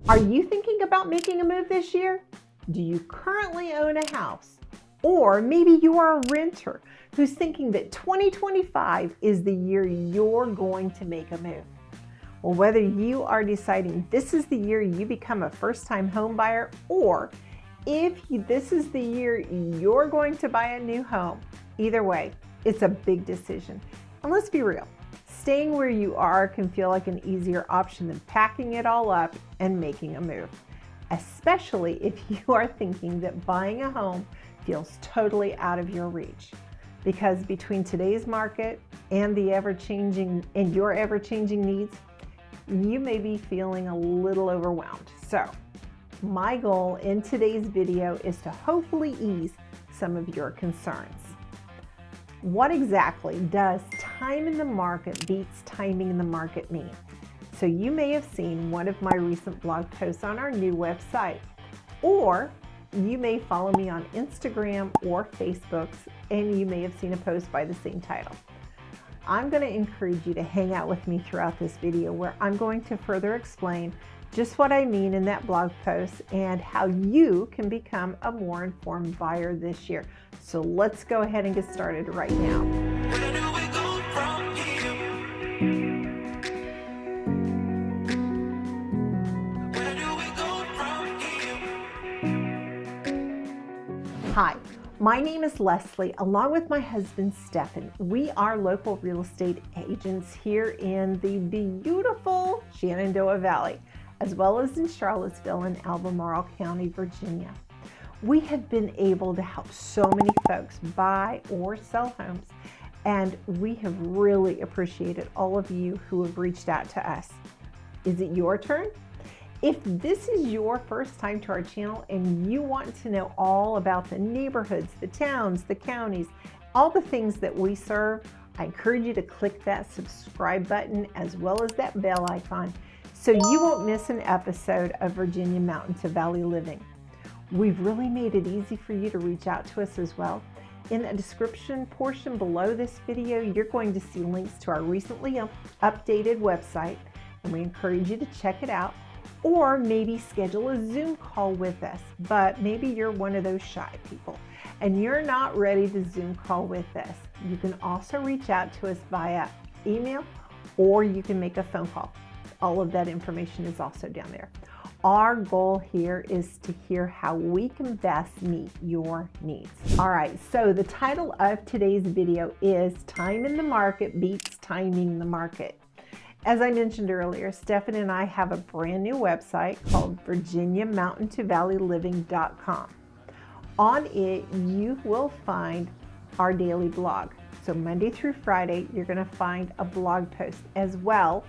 Are you thinking about making a move this year? Do you currently own a house? Or maybe you are a renter who's thinking that 2025 is the year you're going to make a move. Well, whether you are deciding this is the year you become a first-time home buyer, or this is the year you're going to buy a new home, either way, it's a big decision. And let's be real, staying where you are can feel like an easier option than packing it all up and making a move, especially if you are thinking that buying a home feels totally out of your reach. Because between today's market and your ever-changing needs, you may be feeling a little overwhelmed. So my goal in today's video is to hopefully ease some of your concerns. What exactly does time in the market beats timing in the market mean? So you may have seen one of my recent blog posts on our new website, or you may follow me on Instagram or Facebook, and you may have seen a post by the same title. I'm going to encourage you to hang out with me throughout this video, where I'm going to further explain just what I mean in that blog post and how you can become a more informed buyer this year. So let's go ahead and get started right now. Where do we go from here? Where do we go from here? Hi, my name is Leslie, along with my husband Stephen. We are local real estate agents here in the beautiful Shenandoah Valley, as well as in Charlottesville and Albemarle County, Virginia. We have been able to help so many folks buy or sell homes, and we have really appreciated all of you who have reached out to us. Is it your turn? If this is your first time to our channel and you want to know all about the neighborhoods, the towns, the counties, all the things that we serve, I encourage you to click that subscribe button as well as that bell icon so you won't miss an episode of Virginia Mountain to Valley Living. We've really made it easy for you to reach out to us as well. In the description portion below this video, you're going to see links to our recently updated website, and we encourage you to check it out, or maybe schedule a Zoom call with us. But maybe you're one of those shy people and you're not ready to Zoom call with us. You can also reach out to us via email, or you can make a phone call. All of that information is also down there. Our goal here is to hear how we can best meet your needs. All right, so the title of today's video is Time in the Market Beats Timing the Market. As I mentioned earlier, Stephen and I have a brand new website called virginiamountaintovalley.com. On it, you will find our daily blog. So Monday through Friday, you're going to find a blog post, as well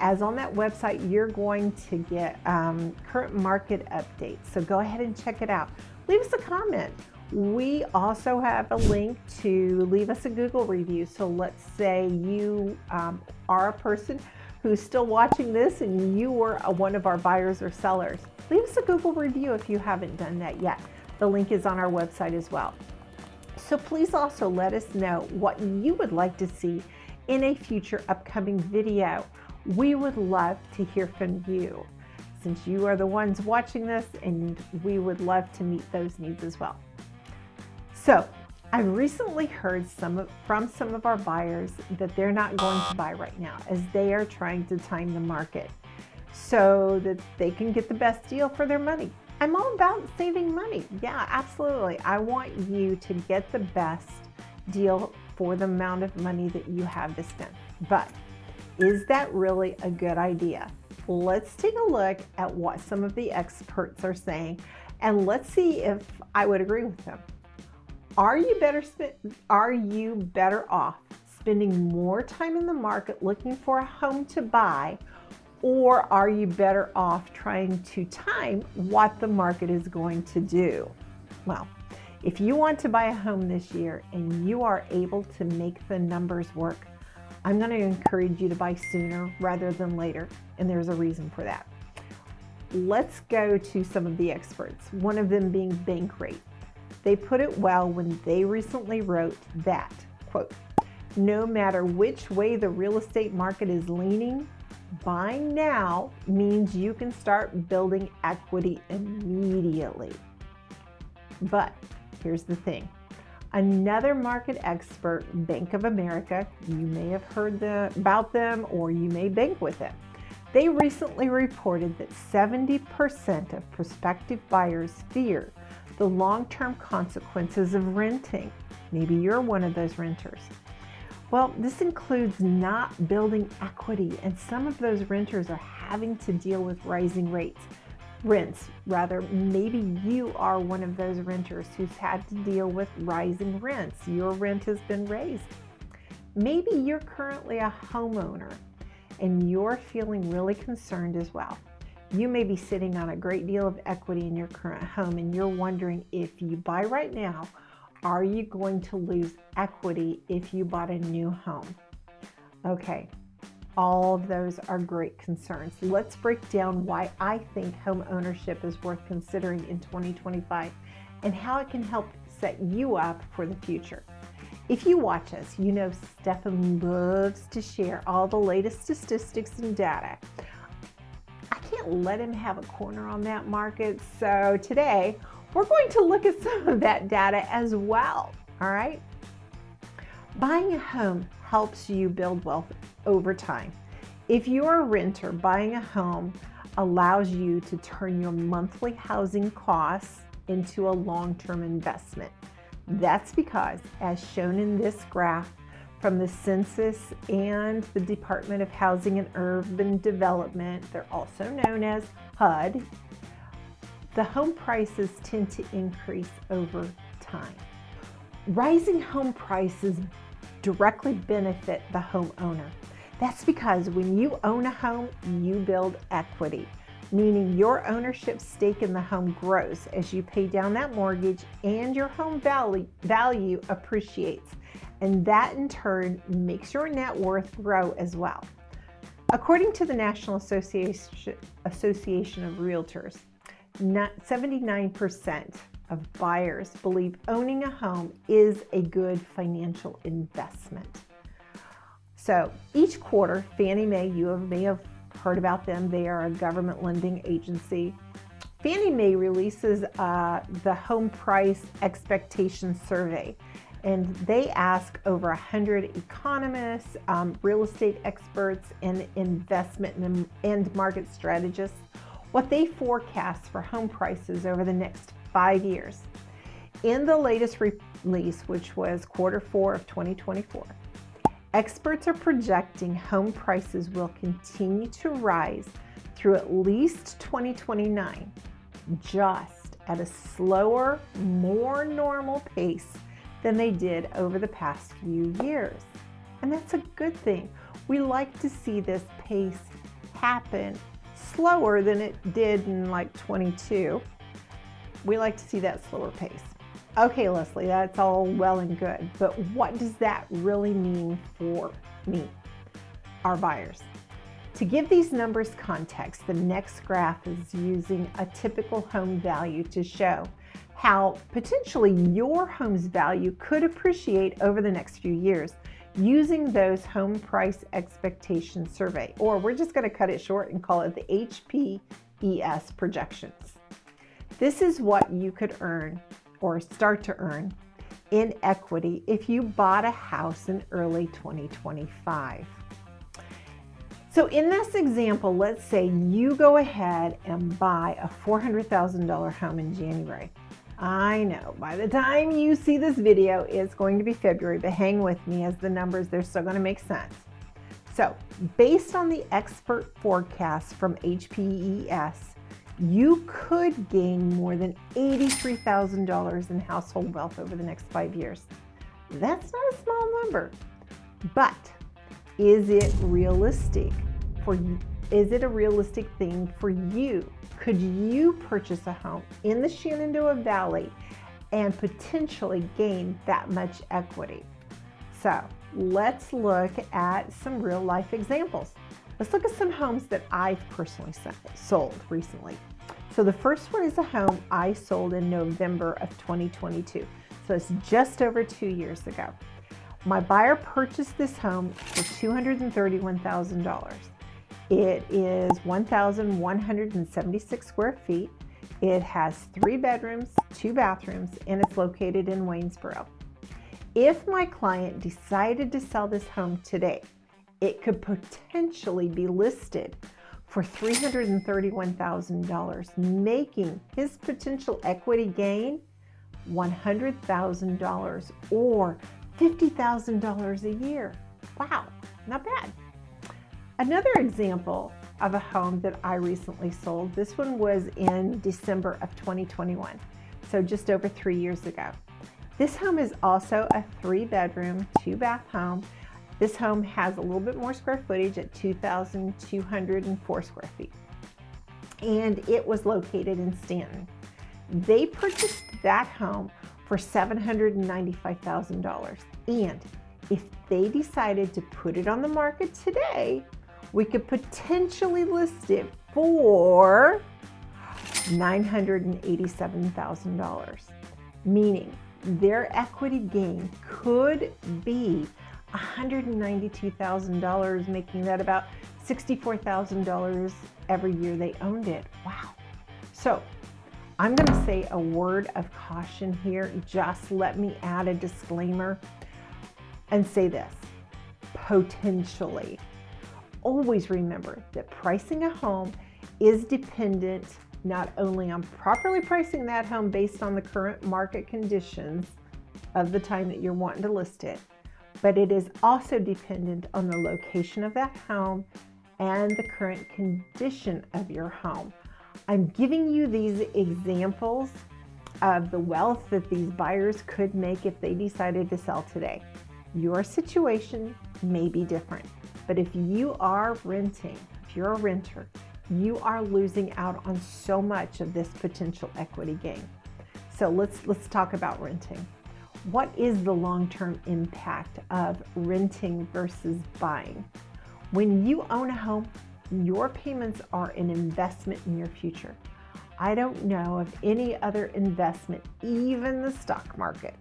as on that website, you're going to get current market updates. So go ahead and check it out. Leave us a comment. We also have a link to leave us a Google review. So let's say you are a person who's still watching this and you were one of our buyers or sellers. Leave us a Google review if you haven't done that yet. The link is on our website as well. So please also let us know what you would like to see in a future upcoming video. We would love to hear from you, since you are the ones watching this, and we would love to meet those needs as well. So I recently heard from some of our buyers that they're not going to buy right now, as they are trying to time the market so that they can get the best deal for their money. I'm all about saving money. Yeah, absolutely. I want you to get the best deal for the amount of money that you have to spend. But is that really a good idea? Let's take a look at what some of the experts are saying, and let's see if I would agree with them. Are you better off spending more time in the market looking for a home to buy, or are you better off trying to time what the market is going to do? Well, if you want to buy a home this year and you are able to make the numbers work, I'm going to encourage you to buy sooner rather than later, and there's a reason for that. Let's go to some of the experts, one of them being Bankrate. They put it well when they recently wrote that, quote, no matter which way the real estate market is leaning, Buying now means you can start building equity immediately. But here's the thing. Another market expert, Bank of America, you may have heard about them or you may bank with them. They recently reported that 70% of prospective buyers fear the long-term consequences of renting. Maybe you're one of those renters. Well, this includes not building equity, and some of those renters are having to deal with rising rents. Maybe you are one of those renters who's had to deal with rising rents. Your rent has been raised. Maybe you're currently a homeowner and you're feeling really concerned as well. You may be sitting on a great deal of equity in your current home and you're wondering, if you buy right now, are you going to lose equity if you bought a new home? Okay, all of those are great concerns. Let's break down why I think home ownership is worth considering in 2025 and how it can help set you up for the future. If you watch us, you know Stefan loves to share all the latest statistics and data. I can't let him have a corner on that market, so today we're going to look at some of that data as well, all right? Buying a home helps you build wealth over time. If you're a renter, buying a home allows you to turn your monthly housing costs into a long-term investment. That's because, as shown in this graph from the Census and the Department of Housing and Urban Development, they're also known as HUD, the home prices tend to increase over time. Rising home prices directly benefit the homeowner. That's because when you own a home, you build equity, meaning your ownership stake in the home grows as you pay down that mortgage and your home value appreciates. And that in turn makes your net worth grow as well. According to the National Association of Realtors, 79% of buyers believe owning a home is a good financial investment. So each quarter, Fannie Mae, you may have heard about them. They are a government lending agency. Fannie Mae releases the Home Price Expectation Survey, and they ask over 100 economists, real estate experts, and investment and market strategists what they forecast for home prices over the next 5 years. In the latest release, which was Q4 of 2024, experts are projecting home prices will continue to rise through at least 2029, just at a slower, more normal pace than they did over the past few years. And that's a good thing. We like to see this pace happen slower than it did in like 22. We like to see that slower pace. Okay, Leslie, that's all well and good, but what does that really mean for me, our buyers? To give these numbers context, the next graph is using a typical home value to show how potentially your home's value could appreciate over the next few years using those home price expectation survey, or we're just going to cut it short and call it the HPES projections. This is what you could earn or start to earn in equity if you bought a house in early 2025. So in this example, let's say you go ahead and buy a $400,000 home in January. I know, by the time you see this video, it's going to be February, but hang with me as the numbers, they're still going to make sense. So based on the expert forecast from HPES, you could gain more than $83,000 in household wealth over the next 5 years. That's not a small number, but is it realistic for you? Is it a realistic thing for you? Could you purchase a home in the Shenandoah Valley and potentially gain that much equity? So let's look at some real life examples. Let's look at some homes that I've personally sold recently. So the first one is a home I sold in November of 2022. So it's just over 2 years ago. My buyer purchased this home for $231,000. It is 1,176 square feet. It has 3 bedrooms, 2 bathrooms, and it's located in Waynesboro. If my client decided to sell this home today, it could potentially be listed for $331,000, making his potential equity gain $100,000 or $50,000 a year. Wow, not bad. Another example of a home that I recently sold, this one was in December of 2021, so just over 3 years ago. This home is also a 3-bedroom, 2-bath home. This home has a little bit more square footage at 2,204 square feet. And it was located in Stanton. They purchased that home for $795,000. And if they decided to put it on the market today, we could potentially list it for $987,000, meaning their equity gain could be $192,000, making that about $64,000 every year they owned it. Wow. So I'm going to say a word of caution here. Just let me add a disclaimer and say this: potentially. Always remember that pricing a home is dependent not only on properly pricing that home based on the current market conditions of the time that you're wanting to list it, but it is also dependent on the location of that home and the current condition of your home. I'm giving you these examples of the wealth that these buyers could make if they decided to sell today. Your situation may be different, but if you are renting, if you're a renter, you are losing out on so much of this potential equity gain. So let's talk about renting. What is the long-term impact of renting versus buying? When you own a home, your payments are an investment in your future. I don't know of any other investment, even the stock market,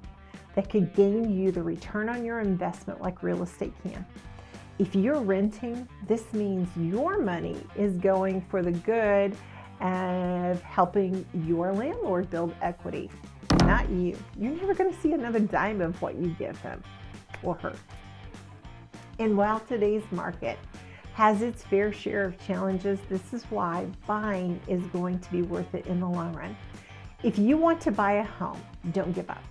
that could gain you the return on your investment like real estate can. If you're renting, this means your money is going for the good of helping your landlord build equity, not you. You're never going to see another dime of what you give him or her. And while today's market has its fair share of challenges, this is why buying is going to be worth it in the long run. If you want to buy a home, don't give up.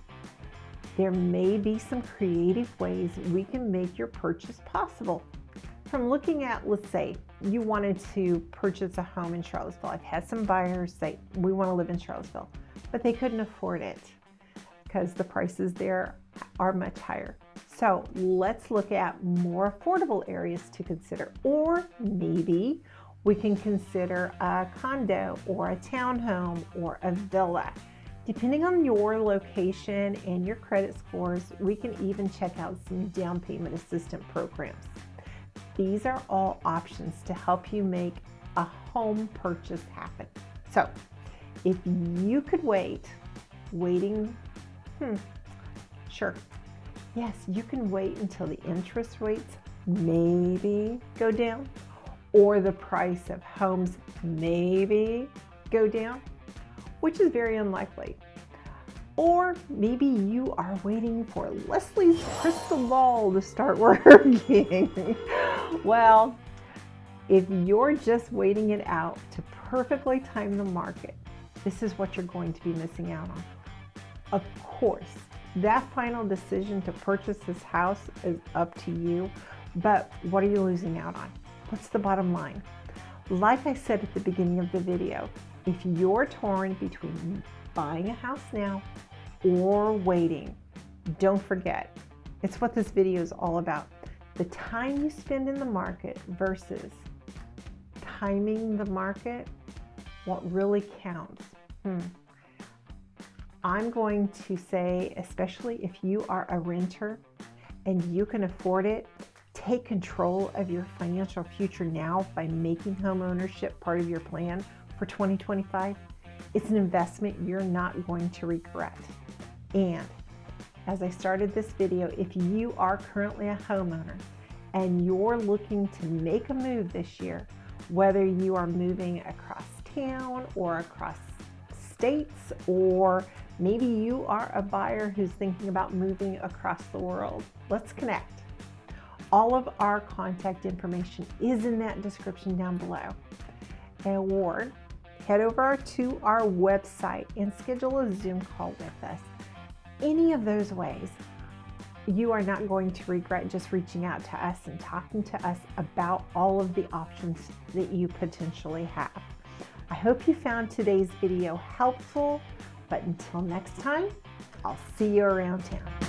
There may be some creative ways we can make your purchase possible. From looking at, let's say, you wanted to purchase a home in Charlottesville. I've had some buyers say, we want to live in Charlottesville, but they couldn't afford it because the prices there are much higher. So let's look at more affordable areas to consider, or maybe we can consider a condo or a townhome or a villa. Depending on your location and your credit scores, we can even check out some down payment assistance programs. These are all options to help you make a home purchase happen. So if you could sure. Yes, you can wait until the interest rates maybe go down, or the price of homes maybe go down, which is very unlikely. Or maybe you are waiting for Leslie's crystal ball to start working. Well, if you're just waiting it out to perfectly time the market, this is what you're going to be missing out on. Of course, that final decision to purchase this house is up to you, but what are you losing out on? What's the bottom line? Like I said at the beginning of the video, if you're torn between buying a house now or waiting, don't forget, it's what this video is all about. The time you spend in the market versus timing the market, what really counts. I'm going to say, especially if you are a renter and you can afford it, take control of your financial future now by making home ownership part of your plan for 2025. It's an investment you're not going to regret. And as I started this video, if you are currently a homeowner and you're looking to make a move this year, whether you are moving across town or across states, or maybe you are a buyer who's thinking about moving across the world. Let's connect. All of our contact information is in that description down below. Or head over to our website and schedule a Zoom call with us. Any of those ways, you are not going to regret just reaching out to us and talking to us about all of the options that you potentially have. I hope you found today's video helpful, but until next time, I'll see you around town.